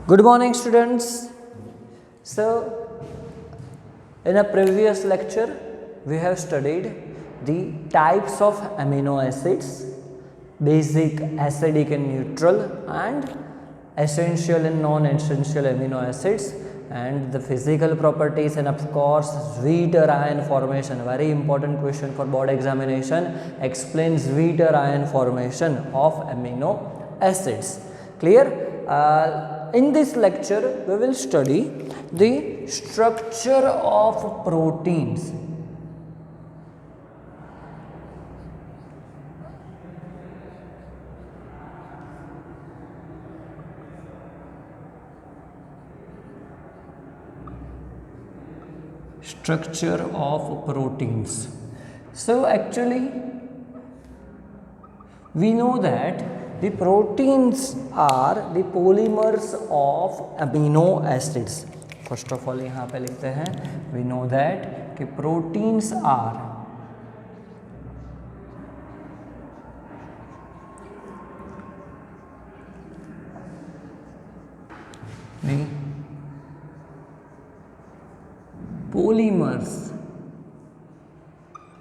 Good morning, students. So, in a previous lecture, we have studied the types of amino acids, basic, acidic and neutral, and essential and non-essential amino acids, and the physical properties, and of course Zwitter-ion formation. Very important question for board examination. Explain Zwitter-ion formation of amino acids. Clear? In this lecture, we will study the structure of proteins. Structure of proteins. So actually, we know that the proteins are the polymers of amino acids. First of all, यहाँ पे लिखते हैं we know that कि proteins are the polymers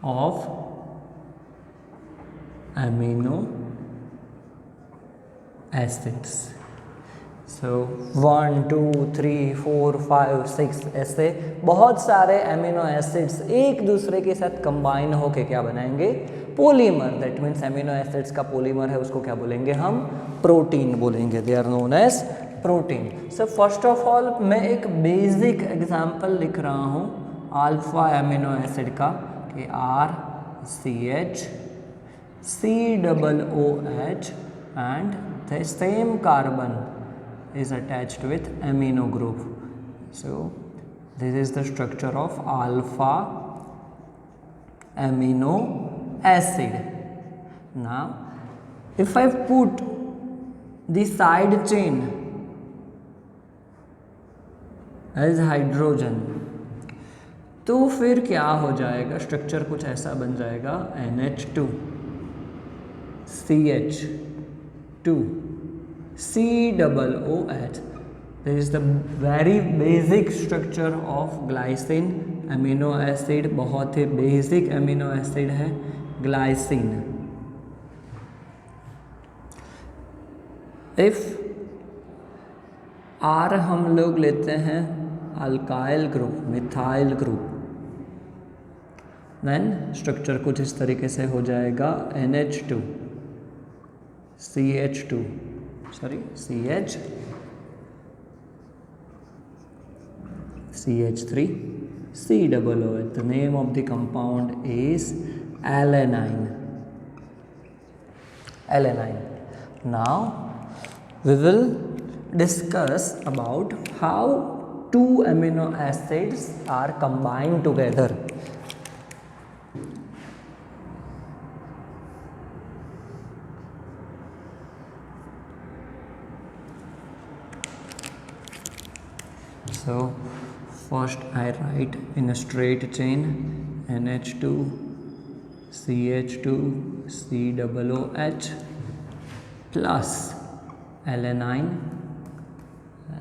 of amino acids. So 1, 2, 3, 4, 5, 6 ऐसे बहुत सारे amino acids एक दूसरे के साथ कंबाइन होके क्या बनाएंगे? Polymer. That means amino acids का पोलीमर है, उसको क्या बोलेंगे हम? प्रोटीन बोलेंगे. They are known as protein. So first of all मैं एक बेसिक एग्जांपल लिख रहा हूँ अल्फा अमीनो एसिड का कि RCH COOH and the same carbon is attached with amino group. So this is the structure of alpha amino acid. Now if I put the side chain as hydrogen, तो फिर क्या हो जाएगा? Structure कुछ ऐसा बन जाएगा NH2 CH2 COOH. This is the very basic structure of glycine amino acid. बहुत ही basic amino acid है glycine. If R हम लोग लेते हैं alkyl group, methyl group, then structure कुछ इस तरीके से हो जाएगा NH2 CH2 CH CH3 COOH. The name of the compound is alanine. Now we will discuss about how two amino acids are combined together. So first I write in a straight chain NH2 CH2 COOH plus alanine,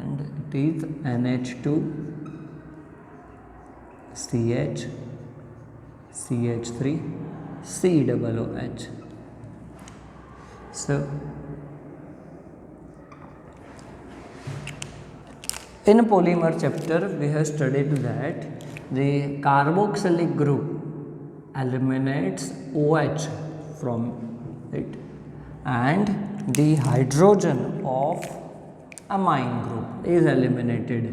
and it is NH2 CH CH3 COOH. So in polymer chapter we have studied that the carboxylic group eliminates OH from it, and the hydrogen of amine group is eliminated.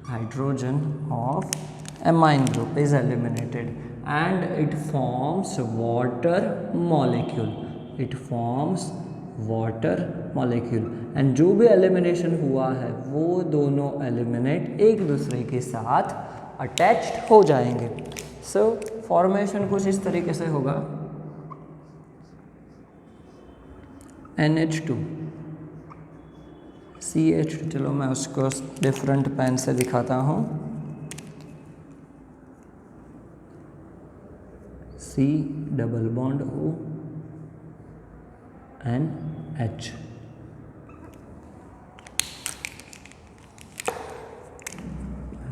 Hydrogen of amine group is eliminated, and it forms water molecule. It forms water molecule. And जो भी elimination हुआ है वो दोनों eliminate एक दूसरे के साथ अटैच्ड हो जाएंगे. सो फॉर्मेशन कुछ इस तरीके से होगा NH2 CH2. चलो मैं उसको डिफरेंट पेन से दिखाता हूँ. C double bond O and H.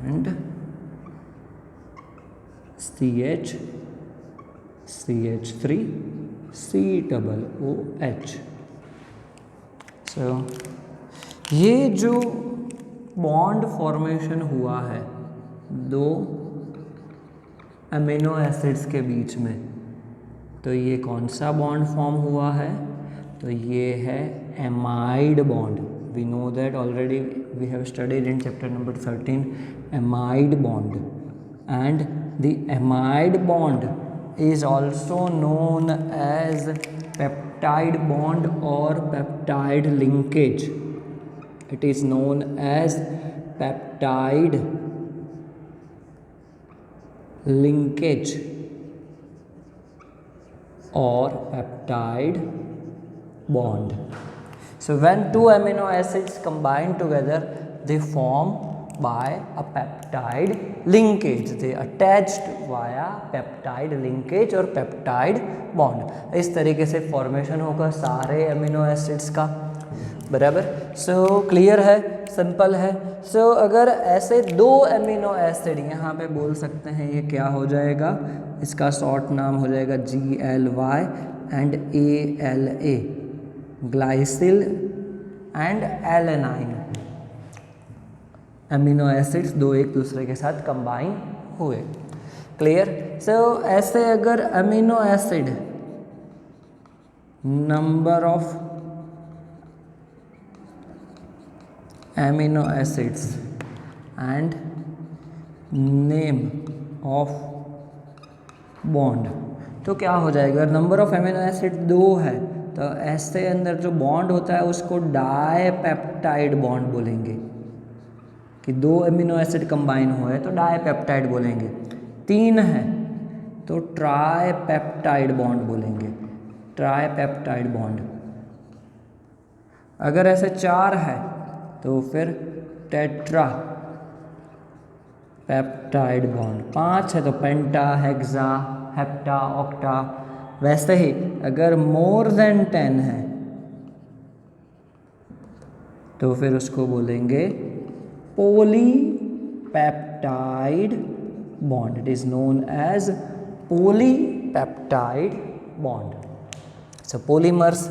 and CH CH3 COOH। सो ये जो बॉन्ड फॉर्मेशन हुआ है दो अमीनो एसिड्स के बीच में, तो ये कौन सा बॉन्ड फॉर्म हुआ है? तो ये है amide bond. We know that already, we have studied in chapter number 13 amide bond, and the amide bond is also known as peptide bond or peptide linkage. It is known as peptide linkage or peptide bond. So when two amino acids combine together, they form by a peptide linkage. They attached via peptide linkage और peptide bond। इस तरीके से formation होगा सारे amino acids का, बराबर। So clear है, simple है। सो अगर ऐसे दो अमीनो एसिड यहाँ पे बोल सकते हैं, ये क्या हो जाएगा? इसका शॉर्ट नाम हो जाएगा GLY and ALA, glycyl and alanine. Amino acids दो एक दूसरे के साथ कंबाइन हुए, क्लियर। सो ऐसे अगर amino acid, number of amino acids and name of bond, तो क्या हो जाएगा? नंबर ऑफ अमीनो एसिड दो है, तो ऐसे अंदर जो बॉन्ड होता है उसको डाईपेप्टाइड बॉन्ड बोलेंगे, कि दो अमीनो एसिड कंबाइन हुए तो डाईपेप्टाइड बोलेंगे। तीन है तो ट्राईपेप्टाइड बॉन्ड बोलेंगे, ट्राईपेप्टाइड बॉन्ड। अगर ऐसे चार है तो फिर टेट्रा पेप्टाइड बॉन्ड। पांच है तो पेंटा, हेक्सा, हेप्टा, ऑक्टा। वैसे ही अगर मोर देन 10 है तो फिर उसको बोलेंगे polypeptide bond. It is known as polypeptide bond. So polymers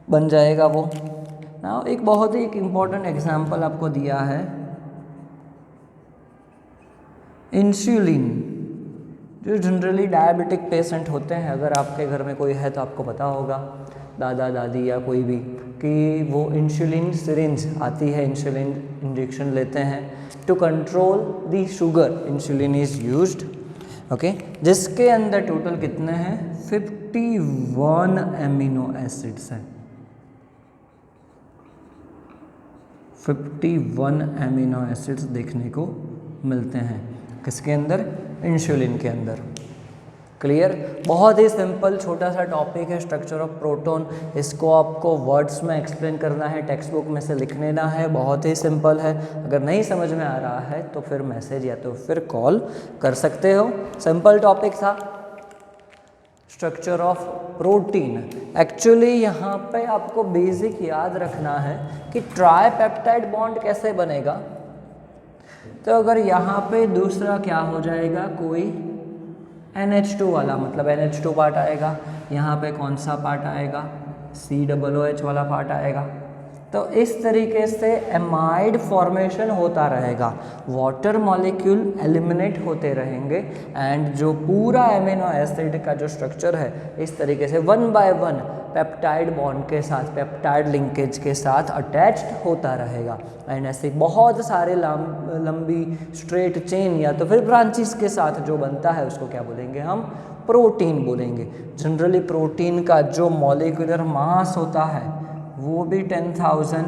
बन जाएगा वो। Now एक बहुत ही इम्पोर्टेंट एग्जाम्पल आपको दिया है, इंसुलिन। जो जनरली डायबिटिक पेशेंट होते हैं, अगर आपके घर में कोई है तो आपको पता होगा, दादा दादी या कोई भी, कि वो इंसुलिन सिरिंज आती है, इंसुलिन इंजेक्शन लेते हैं to control the sugar. Insulin is used, okay, जिसके अंदर टोटल कितने हैं? 51 अमीनो एसिड्स हैं। 51 अमीनो एसिड्स देखने को मिलते हैं किसके अंदर? इंसुलिन के अंदर। क्लियर। बहुत ही सिंपल छोटा सा टॉपिक है, स्ट्रक्चर ऑफ प्रोटॉन। इसको आपको वर्ड्स में एक्सप्लेन करना है, टेक्स्ट बुक में से लिख लेना है, बहुत ही सिंपल है। अगर नहीं समझ में आ रहा है तो फिर मैसेज या तो फिर कॉल कर सकते हो। सिंपल टॉपिक था, स्ट्रक्चर ऑफ प्रोटीन। एक्चुअली यहाँ पे आपको बेसिक याद रखना है कि ट्राईपेप्टाइड बॉन्ड कैसे बनेगा। तो अगर यहाँ पे दूसरा क्या हो जाएगा, कोई NH2 वाला, मतलब NH2 पार्ट आएगा, यहाँ पे कौन सा पार्ट आएगा? COOH वाला पार्ट आएगा। तो इस तरीके से एमाइड फॉर्मेशन होता रहेगा, वाटर मॉलिक्यूल एलिमिनेट होते रहेंगे, एंड जो पूरा एमिनो एसिड का जो स्ट्रक्चर है इस तरीके से 1 बाय 1 पेप्टाइड बॉन्ड के साथ, पेप्टाइड लिंकेज के साथ अटैच्ड होता रहेगा। एंड ऐसे बहुत सारे लंबी स्ट्रेट चेन या तो फिर ब्रांचेस के साथ जो बनता है उसको क्या बोलेंगे हम? प्रोटीन बोलेंगे। जनरली प्रोटीन का जो मॉलिक्यूलर मास होता है वो भी 10,000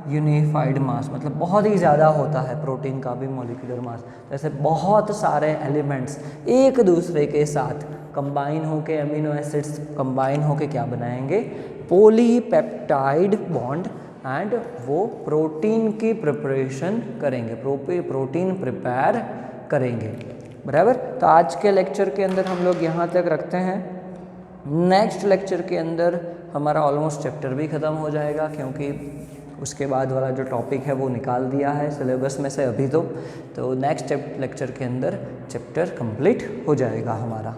यूनिफाइड मास, मतलब बहुत ही ज़्यादा होता है प्रोटीन का भी मॉलिक्यूलर मास। जैसे बहुत सारे एलिमेंट्स एक दूसरे के साथ कंबाइन होके, अमीनो एसिड्स कंबाइन होके क्या बनाएंगे? पॉलीपेप्टाइड बॉन्ड, एंड वो प्रोटीन की प्रिपरेशन करेंगे, प्रोटीन प्रिपेयर करेंगे, बराबर। तो आज के लेक्चर के अंदर हम लोग यहाँ तक रखते हैं। नेक्स्ट लेक्चर के अंदर हमारा ऑलमोस्ट चैप्टर भी ख़त्म हो जाएगा, क्योंकि उसके बाद वाला जो टॉपिक है वो निकाल दिया है सिलेबस में से अभी तो नेक्स्ट लेक्चर के अंदर चैप्टर कंप्लीट हो जाएगा हमारा।